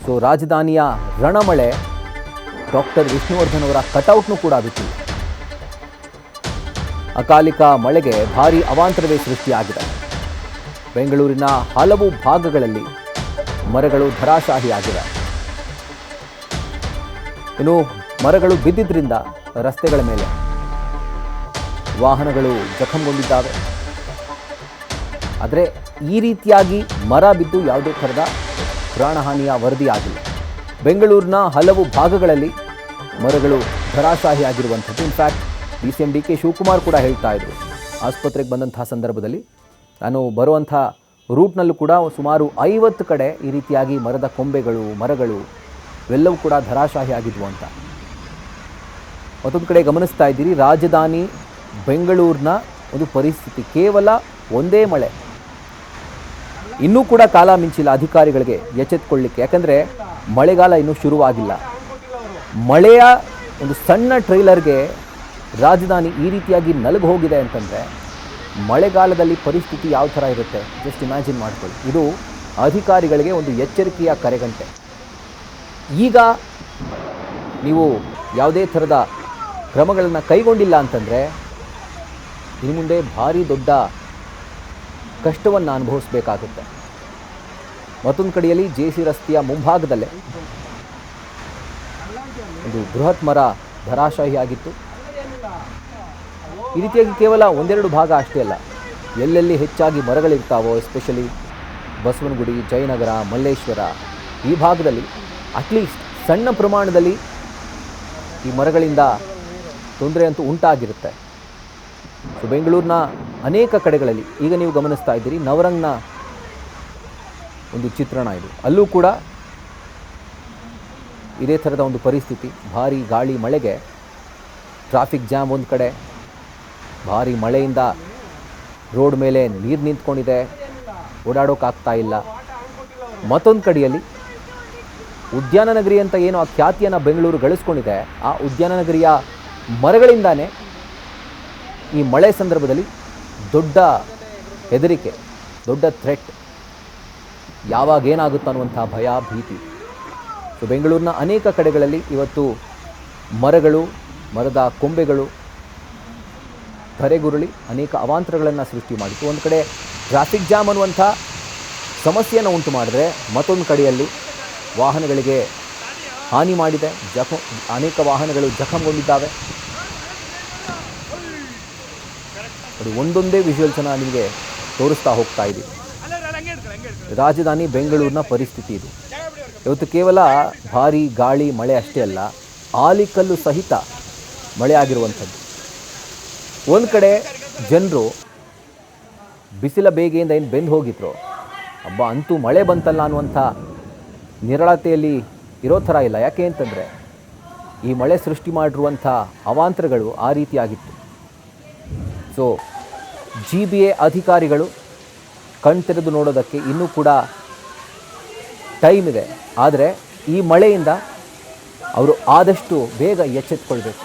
So ರಾಜಧಾನಿಯ ರಣಮಳೆ doctor Vishnuvardhan ಅವರ ಕಟೌಟ್ನು ಕೂಡ ಬಿಟ್ಟಿದೆ. ಅಕಾಲಿಕ ಮಳೆಗೆ ಭಾರೀ ಅವಾಂತರವೇ ಸೃಷ್ಟಿಯಾಗಿದೆ. ಬೆಂಗಳೂರಿನ ಹಲವು ಭಾಗಗಳಲ್ಲಿ ಮರಗಳು ಧರಾಶಾಹಿಯಾಗಿವೆ. ಇನ್ನು ಮರಗಳು ಬಿದ್ದಿದ್ದರಿಂದ ರಸ್ತೆಗಳ ಮೇಲೆ ವಾಹನಗಳು ಜಖಂಗೊಂಡಿದ್ದಾವೆ. ಆದರೆ ಈ ರೀತಿಯಾಗಿ ಮರ ಬಿದ್ದು ಯಾವುದೇ ಥರದ ಪ್ರಾಣಹಾನಿಯ ವರದಿಯಾಗಿಲ್ಲ. ಬೆಂಗಳೂರಿನ ಹಲವು ಭಾಗಗಳಲ್ಲಿ ಮರಗಳು ಧರಾಶಾಹಿಯಾಗಿರುವಂಥದ್ದು. ಇನ್ಫ್ಯಾಕ್ಟ್ DCM DK ಶಿವಕುಮಾರ್ ಕೂಡ ಹೇಳ್ತಾ ಇದ್ರು, ಆಸ್ಪತ್ರೆಗೆ ಬಂದಂತಹ ಸಂದರ್ಭದಲ್ಲಿ ನಾನು ಬರುವಂಥ ರೂಟ್ನಲ್ಲೂ ಕೂಡ ಸುಮಾರು 50 ಕಡೆ ಈ ರೀತಿಯಾಗಿ ಮರದ ಕೊಂಬೆಗಳು ಮರಗಳು ಇವೆಲ್ಲವೂ ಕೂಡ ಧರಾಶಾಹಿಯಾಗಿದ್ವು ಅಂತ. ಮತ್ತೊಂದು ಕಡೆ ಗಮನಿಸ್ತಾ ಇದ್ದೀರಿ, ರಾಜಧಾನಿ ಬೆಂಗಳೂರಿನ ಒಂದು ಪರಿಸ್ಥಿತಿ. ಕೇವಲ ಒಂದೇ ಮಳೆ, ಇನ್ನೂ ಕೂಡ ಕಾಲ ಮಿಂಚಿಲ್ಲ ಅಧಿಕಾರಿಗಳಿಗೆ ಎಚ್ಚೆತ್ತುಕೊಳ್ಳಿಕ್ಕೆ. ಯಾಕಂದರೆ ಮಳೆಗಾಲ ಇನ್ನೂ ಶುರುವಾಗಿಲ್ಲ. ಮಳೆಯ ಒಂದು ಸಣ್ಣ ಟ್ರೈಲರ್ಗೆ ರಾಜಧಾನಿ ಈ ರೀತಿಯಾಗಿ ನಲುಗು ಹೋಗಿದೆ ಅಂತಂದರೆ ಮಳೆಗಾಲದಲ್ಲಿ ಪರಿಸ್ಥಿತಿ ಯಾವ ಥರ ಇರುತ್ತೆ ಜಸ್ಟ್ ಇಮ್ಯಾಜಿನ್ ಮಾಡ್ಕೊಳ್ಳಿ. ಇದು ಅಧಿಕಾರಿಗಳಿಗೆ ಒಂದು ಎಚ್ಚರಿಕೆಯ ಕರೆಗಂಟೆ. ಈಗ ನೀವು ಯಾವುದೇ ಥರದ ಕ್ರಮಗಳನ್ನು ಕೈಗೊಂಡಿಲ್ಲ ಅಂತಂದರೆ ಇನ್ನು ಮುಂದೆ ಭಾರಿ ದೊಡ್ಡ ಕಷ್ಟವನ್ನು ಅನುಭವಿಸಬೇಕಾಗುತ್ತೆ. ಮತ್ತೊಂದು ಕಡೆಯಲ್ಲಿ JC ರಸ್ತೆಯ ಮುಂಭಾಗದಲ್ಲೇ ಒಂದು ಬೃಹತ್ ಮರ ಧರಾಶಾಹಿಯಾಗಿತ್ತು. ಈ ರೀತಿಯಾಗಿ ಕೇವಲ ಒಂದೆರಡು ಭಾಗ ಅಷ್ಟೇ ಅಲ್ಲ, ಎಲ್ಲೆಲ್ಲಿ ಹೆಚ್ಚಾಗಿ ಮರಗಳಿರ್ತಾವೋ, ಎಸ್ಪೆಷಲಿ ಬಸವನಗುಡಿ, ಜಯನಗರ, ಮಲ್ಲೇಶ್ವರ ಈ ಭಾಗದಲ್ಲಿ ಅಟ್ಲೀಸ್ಟ್ ಸಣ್ಣ ಪ್ರಮಾಣದಲ್ಲಿ ಈ ಮರಗಳಿಂದ ತೊಂದರೆ ಅಂತೂ ಉಂಟಾಗಿರುತ್ತೆ. ಸೊ ಬೆಂಗಳೂರಿನ ಅನೇಕ ಕಡೆಗಳಲ್ಲಿ ಈಗ ನೀವು ಗಮನಿಸ್ತಾ ಇದ್ದೀರಿ, ನವರಂಗ್ನ ಒಂದು ಚಿತ್ರಣ ಇದು. ಅಲ್ಲೂ ಕೂಡ ಇದೇ ಥರದ ಒಂದು ಪರಿಸ್ಥಿತಿ. ಭಾರೀ ಗಾಳಿ ಮಳೆಗೆ ಟ್ರಾಫಿಕ್ ಜಾಮ್ ಒಂದು ಕಡೆ, ಭಾರೀ ಮಳೆಯಿಂದ ರೋಡ್ ಮೇಲೆ ನೀರು ನಿಂತ್ಕೊಂಡಿದೆ, ಓಡಾಡೋಕ್ಕಾಗ್ತಾ ಇಲ್ಲ. ಮತ್ತೊಂದು ಕಡೆಯಲ್ಲಿ ಉದ್ಯಾನ ನಗರಿ ಅಂತ ಏನು ಆ ಖ್ಯಾತಿಯನ್ನು ಬೆಂಗಳೂರು ಗಳಿಸ್ಕೊಂಡಿದೆ, ಆ ಉದ್ಯಾನ ನಗರಿಯ ಮರಗಳಿಂದಾನೇ ಈ ಮಳೆ ಸಂದರ್ಭದಲ್ಲಿ ದೊಡ್ಡ ಹೆದರಿಕೆ, ದೊಡ್ಡ ಥ್ರೆಟ್, ಯಾವಾಗ ಏನಾಗುತ್ತೋ ಅನ್ನುವಂಥ ಭಯ, ಭೀತಿ. ಸೊ ಬೆಂಗಳೂರಿನ ಅನೇಕ ಕಡೆಗಳಲ್ಲಿ ಇವತ್ತು ಮರಗಳು, ಮರದ ಕೊಂಬೆಗಳು ಧರೆಗುರುಳಿ ಅನೇಕ ಅವಾಂತರಗಳನ್ನು ಸೃಷ್ಟಿ ಮಾಡಿತು. ಒಂದು ಕಡೆ ಟ್ರಾಫಿಕ್ ಜಾಮ್ ಅನ್ನುವಂಥ ಸಮಸ್ಯೆಯನ್ನು ಉಂಟು ಮಾಡಿದ್ರೆ, ಮತ್ತೊಂದು ಕಡೆಯಲ್ಲಿ ವಾಹನಗಳಿಗೆ ಹಾನಿ ಮಾಡಿದೆ. ಅನೇಕ ವಾಹನಗಳು ಜಖಂಗೊಂಡಿದ್ದಾವೆ. ಅದು ಒಂದೊಂದೇ ವಿಜುವಲ್ಸನ್ನು ನಿಮಗೆ ತೋರಿಸ್ತಾ ಹೋಗ್ತಾ ಇದ್ದೀವಿ. ರಾಜಧಾನಿ ಬೆಂಗಳೂರಿನ ಪರಿಸ್ಥಿತಿ ಇದು. ಇವತ್ತು ಕೇವಲ ಭಾರೀ ಗಾಳಿ ಮಳೆ ಅಷ್ಟೇ ಅಲ್ಲ, ಆಲಿಕಲ್ಲು ಸಹಿತ ಮಳೆ ಆಗಿರುವಂಥದ್ದು. ಒಂದು ಕಡೆ ಜನರು ಬಿಸಿಲ ಬೇಗೆಯಿಂದ ಏನು ಬೆಂದು ಹೋಗಿದ್ರು, ಹಬ್ಬ ಅಂತೂ ಮಳೆ ಬಂತಲ್ಲ ಅನ್ನುವಂಥ ನಿರಳತೆಯಲ್ಲಿ ಇರೋ ಥರ ಇಲ್ಲ. ಯಾಕೆ ಅಂತಂದರೆ ಈ ಮಳೆ ಸೃಷ್ಟಿ ಮಾಡಿರುವಂಥ ಅವಾಂತರಗಳು ಆ ರೀತಿಯಾಗಿತ್ತು. ಸೊ GBA ಅಧಿಕಾರಿಗಳು ಕಣ್ತೆರೆದು ನೋಡೋದಕ್ಕೆ ಇನ್ನೂ ಕೂಡ ಟೈಮ್ ಇದೆ. ಆದರೆ ಈ ಮಳೆಯಿಂದ ಅವರು ಆದಷ್ಟು ಬೇಗ ಎಚ್ಚೆತ್ತುಕೊಳ್ಬೇಕು.